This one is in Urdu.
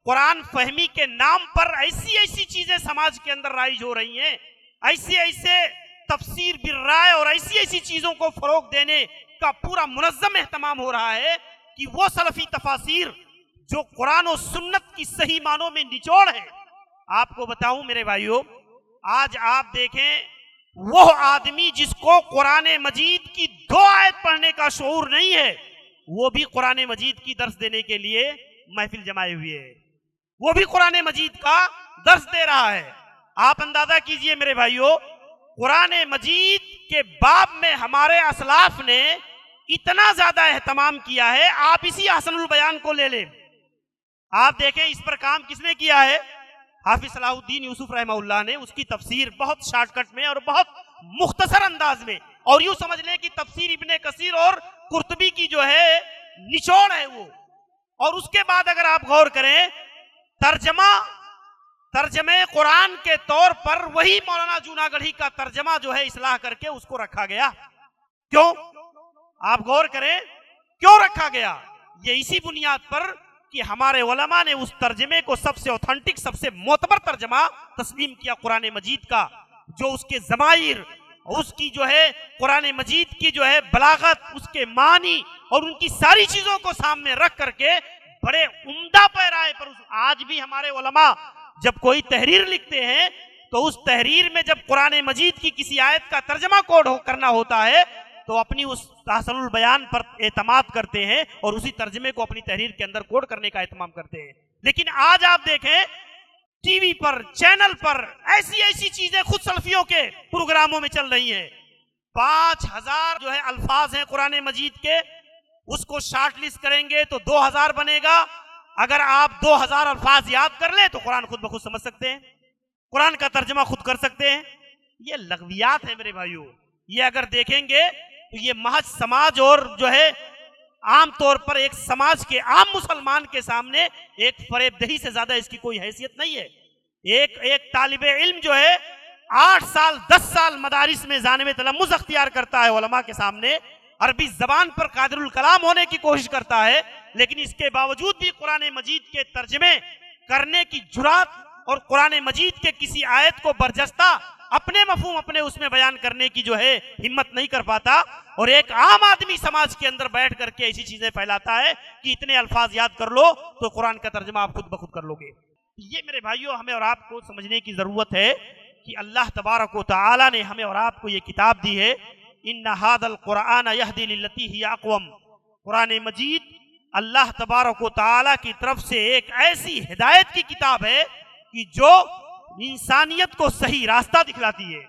قرآن فہمی کے نام پر ایسی ایسی چیزیں سماج کے اندر رائج ہو رہی ہیں، ایسے تفسیر بالرائے اور ایسی چیزوں کو فروغ دینے کا پورا منظم اہتمام ہو رہا ہے کہ وہ سلفی تفاسیر جو قرآن و سنت کی صحیح معنوں میں نچوڑ ہے. آپ کو بتاؤں میرے بھائیوں، آج آپ دیکھیں وہ آدمی جس کو قرآن مجید کی 2 آیت پڑھنے کا شعور نہیں ہے، وہ بھی قرآن مجید کی درس دینے کے لیے محفل جمائے ہوئے ہے، وہ بھی قرآن مجید کا درس دے رہا ہے. آپ اندازہ کیجئے میرے بھائیوں، قرآن مجید کے باب میں ہمارے اسلاف نے اتنا زیادہ اہتمام کیا ہے. آپ اسی احسن البیان کو لے لیں، آپ دیکھیں اس پر کام کس نے کیا ہے؟ حافظ صلاح الدین یوسف رحمہ اللہ نے. اس کی تفسیر بہت شارٹ کٹ میں اور بہت مختصر انداز میں، اور یوں سمجھ لیں کہ تفسیر ابن کثیر اور قرطبی کی جو ہے نچوڑ ہے وہ. اور اس کے بعد اگر آپ غور کریں، ترجمہ قرآن کے طور پر وہی مولانا جوناگڑھی کا ترجمہ جو ہے اصلاح کر کے اس کو رکھا گیا. کیوں؟ آپ غور کریں کیوں رکھا گیا؟ یہ اسی بنیاد پر کہ ہمارے علماء نے اس ترجمے کو سب سے اوتھنٹک، سب سے معتبر ترجمہ تسلیم کیا قرآن مجید کا، جو اس کے ضمائر، اس کی جو ہے قرآن مجید کی جو ہے بلاغت، اس کے معنی اور ان کی ساری چیزوں کو سامنے رکھ کر کے بڑے عمدہ پیرائے پر. آج بھی ہمارے علماء جب کوئی تحریر لکھتے ہیں تو اس تحریر میں جب قرآن مجید کی کسی آیت کا ترجمہ کوڈ کرنا ہوتا ہے تو اپنی اس احسن البیان پر اعتماد کرتے ہیں اور اسی ترجمے کو اپنی تحریر کے اندر کوڈ کرنے کا اہتمام کرتے ہیں. لیکن آج آپ دیکھیں ٹی وی پر، چینل پر ایسی چیزیں خود سلفیوں کے پروگراموں میں چل رہی ہیں. 5000 جو ہے الفاظ ہیں قرآن مجید کے، اس کو شارٹ لسٹ کریں گے تو 2000 بنے گا. اگر آپ 2000 الفاظ یاد کر لیں تو قرآن خود بخود سمجھ سکتے ہیں، قرآن کا ترجمہ خود کر سکتے ہیں. یہ لغویات ہیں میرے بھائیوں. یہ اگر دیکھیں گے تو یہ محض سماج اور جو ہے عام طور پر ایک سماج کے عام مسلمان کے سامنے ایک فریب دہی سے زیادہ اس کی کوئی حیثیت نہیں ہے. ایک طالب علم جو ہے 8 سال 10 سال مدارس میں جانب تلمذ اختیار کرتا ہے، علماء کے سامنے عربی زبان پر قادر الکلام ہونے کی کوشش کرتا ہے، لیکن اس کے باوجود بھی قرآن مجید کے ترجمے کرنے کی جرات اور قرآن مجید کے کسی آیت کو برجستہ اپنے مفہوم اپنے اس میں بیان کرنے کی جو ہے ہمت نہیں کر پاتا. اور ایک عام آدمی سماج کے اندر بیٹھ کر کے ایسی چیزیں پھیلاتا ہے کہ اتنے الفاظ یاد کر لو تو قرآن کا ترجمہ آپ خود بخود کر لو گے. یہ میرے بھائیوں ہمیں اور آپ کو سمجھنے کی ضرورت ہے کہ اللہ تبارک و تعالی نے ہمیں اور آپ کو یہ کتاب دی ہے. ان ھذا القرآن یہدی للتی ہی اقوم. قرآن مجید اللہ تبارک و تعالی کی طرف سے ایک ایسی ہدایت کی کتاب ہے کہ جو انسانیت کو صحیح راستہ دکھلاتی ہے.